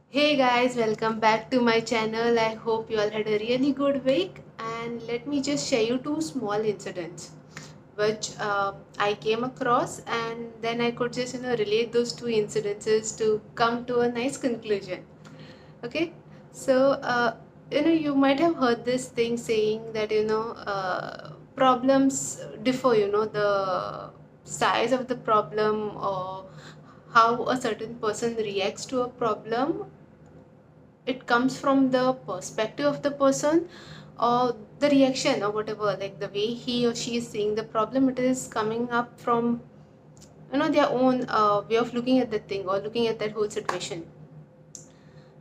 Hey guys, welcome back to my channel. I hope you all had a really good week, and let me just share you two small incidents which I came across, and then I could just relate those two incidences to come to a nice conclusion. Okay, so you might have heard this thing saying that problems differ. The size of the problem or how a certain person reacts to a problem, it comes from the perspective of the person or the reaction or whatever, like the way he or she is seeing the problem, it is coming up from their own way of looking at the thing or looking at that whole situation.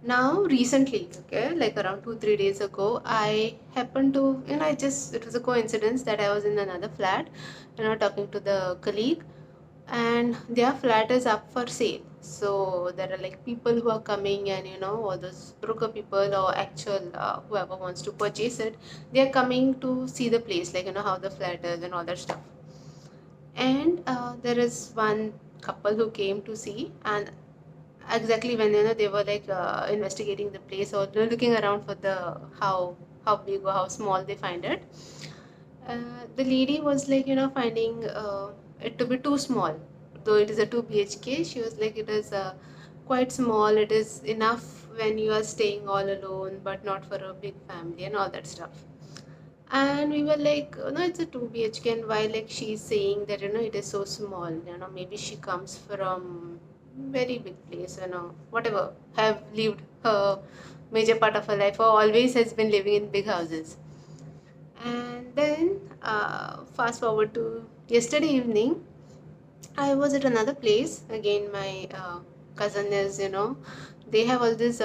Now recently, okay, like around 2 3 days ago, I happened to, I just, it was a coincidence that I was in another flat, talking to the colleague, and their flat is up for sale. So there are like people who are coming, and all those broker people or actual whoever wants to purchase it, they are coming to see the place, like how the flat is and all that stuff. And there is one couple who came to see, and exactly when they were like investigating the place or looking around for the how big or how small they find it. The lady was like finding it to be too small, though it is a 2 bhk. She was like, it is quite small, it is enough when you are staying all alone, but not for a big family and all that stuff. And we were like, no, it's a 2 bhk, and why like she's saying that it is so small, maybe she comes from very big place, whatever, have lived her major part of her life or always has been living in big houses. And then fast forward to yesterday evening, I was at another place. Again, my cousin is, they have all these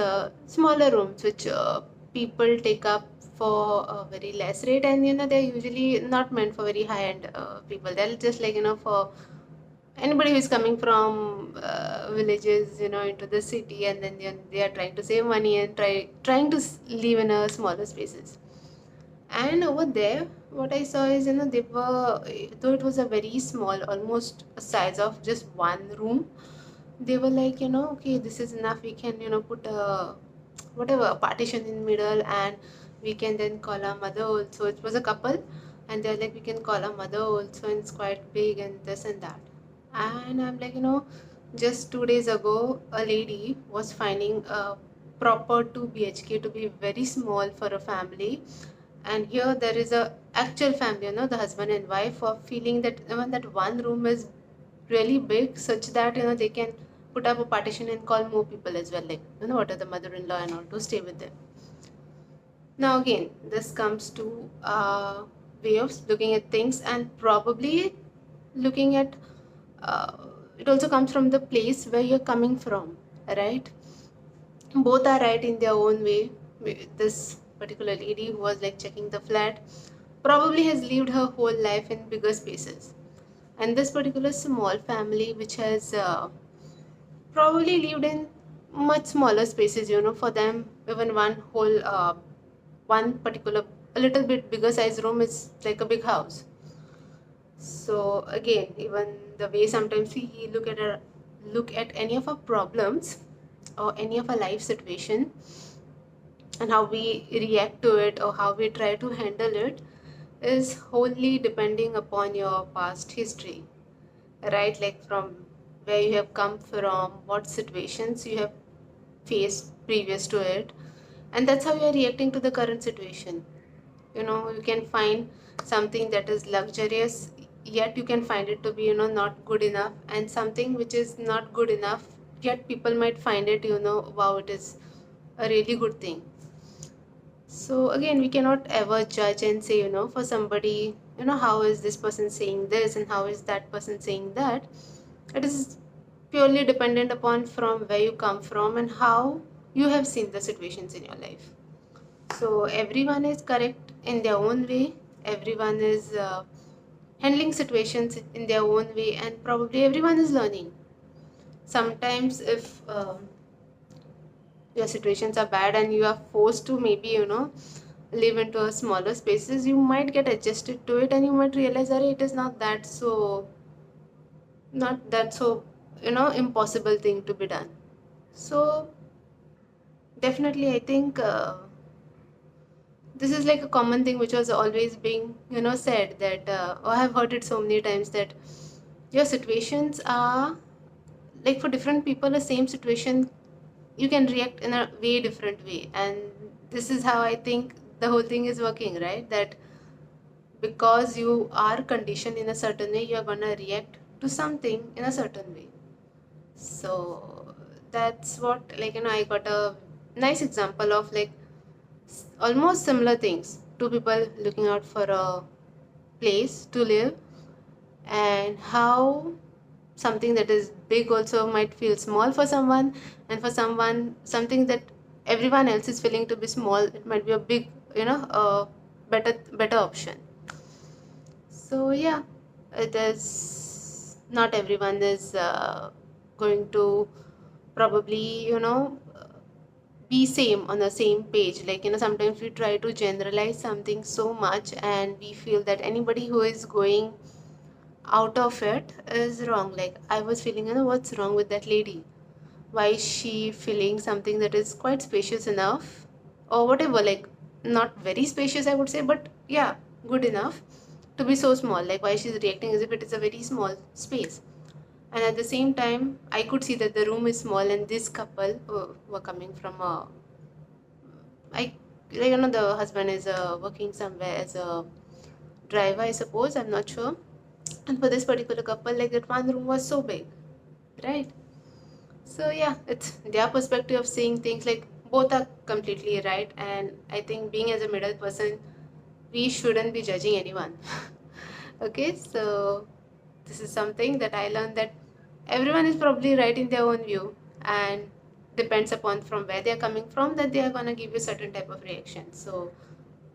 smaller rooms which people take up for a very less rate, and they're usually not meant for very high end people. They're just like, for anybody who is coming from villages, into the city, and then they are trying to save money and trying to live in a smaller spaces. And over there, what I saw is, they were, though it was a very small, almost a size of just one room, they were like, okay, this is enough. We can, put a whatever a partition in middle, and we can then call our mother also. It was a couple, and they're like, we can call our mother also, and it's quite big and this and that. And I'm like, just 2 days ago, a lady was finding a proper 2 bhk to be very small for a family, and here there is a actual family, the husband and wife, of feeling that even that one room is really big, such that they can put up a partition and call more people as well, like what are the mother-in-law and all, to stay with them. Now again, this comes to way of looking at things, and probably looking at uh, it also comes from the place where you're coming from, right? Both are right in their own way. This particular lady who was like checking the flat probably has lived her whole life in bigger spaces, and this particular small family which has probably lived in much smaller spaces, for them even one particular a little bit bigger size room is like a big house. So again, even the way sometimes we look at any of our problems or any of our life situation, and how we react to it or how we try to handle it, is wholly depending upon your past history, right? Like from where you have come from, what situations you have faced previous to it, and that's how you're reacting to the current situation. You can find something that is luxurious, yet you can find it to be not good enough, and something which is not good enough, yet people might find it, wow, it is a really good thing. So again, we cannot ever judge and say, for somebody, how is this person saying this and how is that person saying that. It is purely dependent upon from where you come from and how you have seen the situations in your life. So everyone is correct in their own way. Everyone is handling situations in their own way, and probably everyone is learning. Sometimes, if your situations are bad and you are forced to maybe live into a smaller spaces, you might get adjusted to it, and you might realize that it is not that so impossible thing to be done. So Definitely, I think this is like a common thing which was always being, said that, I have heard it so many times that your situations are like, for different people, the same situation, you can react in a way different way. And this is how I think the whole thing is working, right? That because you are conditioned in a certain way, you're gonna react to something in a certain way. So that's what, like, I got a nice example of, like, almost similar things. Two people looking out for a place to live, and how something that is big also might feel small for someone, and for someone, something that everyone else is feeling to be small, it might be a big, better option. So yeah, it is not everyone is going to probably, be same on the same page. Like, sometimes we try to generalize something so much, and we feel that anybody who is going out of it is wrong. Like, I was feeling, what's wrong with that lady? Why is she feeling something that is quite spacious enough, or whatever, like, not very spacious, I would say, but yeah, good enough to be so small. Like, why she's reacting as if it is a very small space. And at the same time, I could see that the room is small, and this couple were coming from a, I like, the husband is working somewhere as a driver, I suppose, I'm not sure. And for this particular couple, like, that one room was so big, right? So yeah, it's their perspective of seeing things. Like, both are completely right, and I think being as a middle person, we shouldn't be judging anyone. Okay, so this is something that I learned, that everyone is probably right in their own view, and depends upon from where they are coming from, that they are gonna give you certain type of reaction. So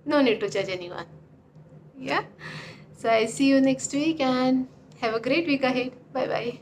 no need to judge anyone. Yeah. So I see you next week, and have a great week ahead. Bye bye.